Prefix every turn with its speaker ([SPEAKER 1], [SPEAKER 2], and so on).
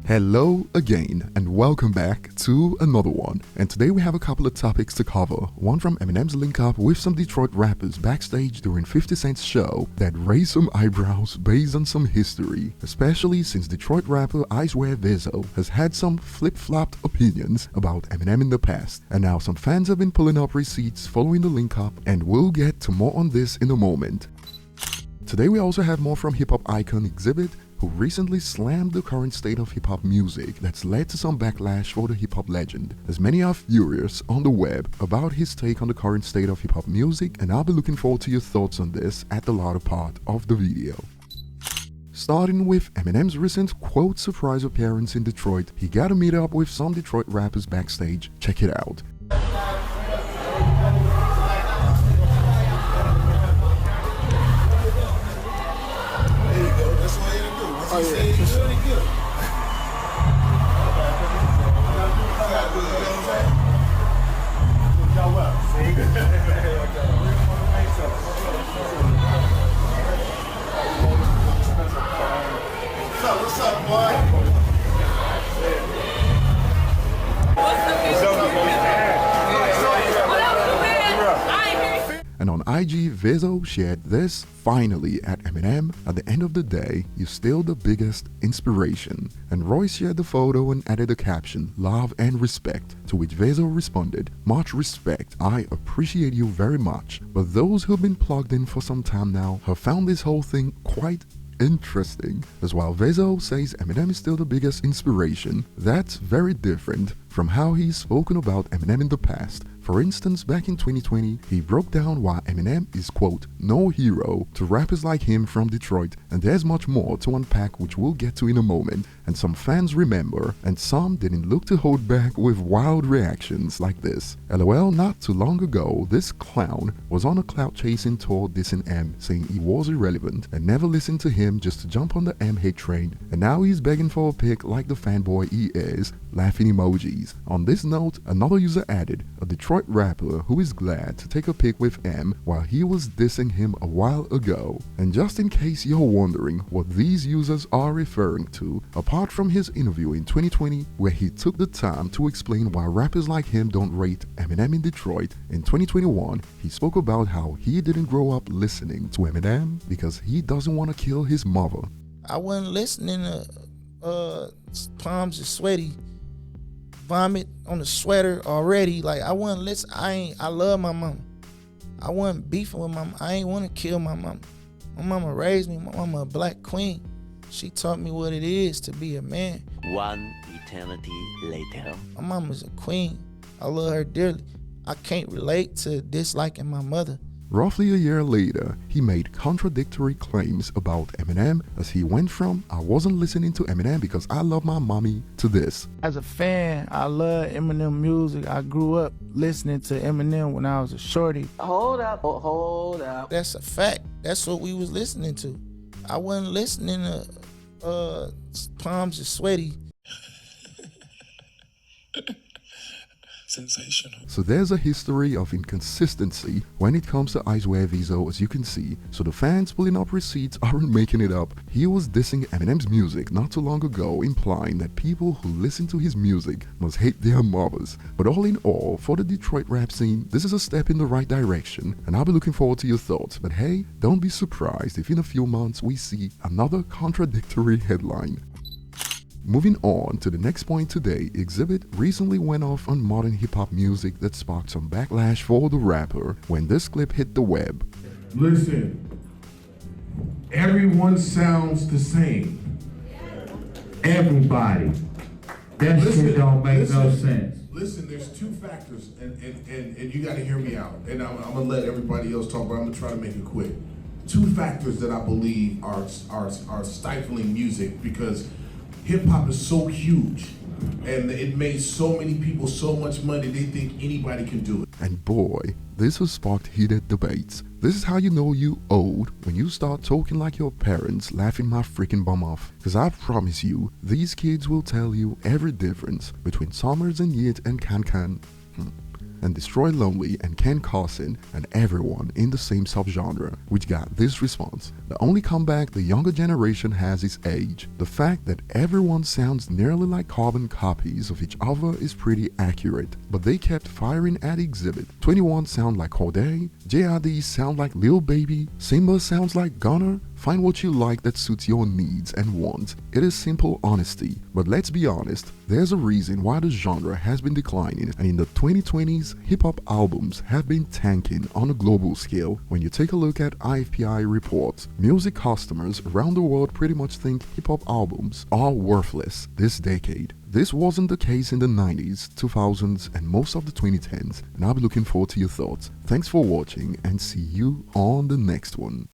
[SPEAKER 1] Hello again and welcome back to another one. And today we have a couple of topics to cover. One from Eminem's link up with some Detroit rappers backstage during 50 Cent's show that raised some eyebrows based on some history, especially since Detroit rapper Icewear Vezzo has had some flip-flopped opinions about Eminem in the past. And now some fans have been pulling up receipts following the link up, and we'll get to more on this in a moment. Today we also have more from hip-hop icon Xzibit, who recently slammed the current state of hip-hop music that's led to some backlash for the hip-hop legend, as many are furious on the web about his take on the current state of hip-hop music, and I'll be looking forward to your thoughts on this at the latter part of the video. Starting with Eminem's recent quote surprise appearance in Detroit, he got to meet up with some Detroit rappers backstage. Check it out.
[SPEAKER 2] Oh, yeah. Just really good. Y'all well. What's up, boy?
[SPEAKER 1] And on IG, Vezzo shared this: "Finally, at Eminem, at the end of the day, you're still the biggest inspiration." And Roy shared the photo and added a caption, "Love and respect," to which Vezzo responded, "Much respect, I appreciate you very much. But those who've been plugged in for some time now have found this whole thing quite interesting." As while Vezzo says Eminem is still the biggest inspiration, that's very different from how he's spoken about Eminem in the past. For instance, back in 2020, he broke down why Eminem is, quote, "no hero" to rappers like him from Detroit, and there's much more to unpack which we'll get to in a moment. And some fans remember, and some didn't look to hold back with wild reactions like this. LOL, not too long ago, this clown was on a clout-chasing tour dissing M, saying he was irrelevant, and never listened to him just to jump on the M hate train, and now he's begging for a pic like the fanboy he is, laughing emojis. On this note, another user added, "A Detroit rapper who is glad to take a pic with M while he was dissing him a while ago." And just in case you're wondering what these users are referring to, apart from his interview in 2020 where he took the time to explain why rappers like him don't rate Eminem in Detroit, in 2021 he spoke about how he didn't grow up listening to Eminem because he doesn't want to kill his mother.
[SPEAKER 3] I wasn't listening to Palms are Sweaty, Vomit on the Sweater already. Like, I wasn't listening. I love my mama. I wasn't beefing with my mama. I ain't want to kill my mama. My mama raised me. My mama a black queen. She taught me what it is to be a man.
[SPEAKER 4] One eternity later.
[SPEAKER 3] My mama's a queen. I love her dearly. I can't relate to disliking my mother.
[SPEAKER 1] Roughly a year later, he made contradictory claims about Eminem as he went from "I wasn't listening to Eminem because I love my mommy" to this:
[SPEAKER 2] As a fan, I love Eminem music. I grew up listening to Eminem when I was a shorty.
[SPEAKER 4] Hold up.
[SPEAKER 3] That's a fact. That's what we was listening to. I wasn't listening to Palms are Sweaty.
[SPEAKER 2] Sensational.
[SPEAKER 1] So there's a history of inconsistency when it comes to Icewear Vezzo, as you can see. So the fans pulling up receipts aren't making it up. He was dissing Eminem's music not too long ago, implying that people who listen to his music must hate their mothers. But all in all, for the Detroit rap scene, this is a step in the right direction, and I'll be looking forward to your thoughts. But hey, don't be surprised if in a few months we see another contradictory headline. Moving on to the next point today, Xzibit recently went off on modern hip-hop music that sparked some backlash for the rapper when this clip hit the web.
[SPEAKER 5] Listen, everyone sounds the same. Everybody. That shit don't make no sense.
[SPEAKER 6] Listen, there's two factors, and you got to hear me out. And I'm going to let everybody else talk, but I'm going to try to make it quick. Two factors that I believe are stifling music, because hip-hop is so huge, and it made so many people so much money, they think anybody can do it.
[SPEAKER 1] And boy, this has sparked heated debates. This is how you know you old, when you start talking like your parents, laughing my freaking bum off. Cause I promise you, these kids will tell you every difference between Summers and Yit and Can Can. and Destroy Lonely and Ken Carson and everyone in the same subgenre, which got this response. The only comeback the younger generation has is age. The fact that everyone sounds nearly like carbon copies of each other is pretty accurate, but they kept firing at Xzibit. 21 sound like Corday, JRD sound like Lil Baby, Simba sounds like Gunner. Find what you like that suits your needs and wants. It is simple honesty, but let's be honest, there's a reason why the genre has been declining, and in the 2020s, hip-hop albums have been tanking on a global scale. When you take a look at IFPI reports, music customers around the world pretty much think hip-hop albums are worthless this decade. This wasn't the case in the 90s, 2000s, and most of the 2010s, and I'll be looking forward to your thoughts. Thanks for watching and see you on the next one.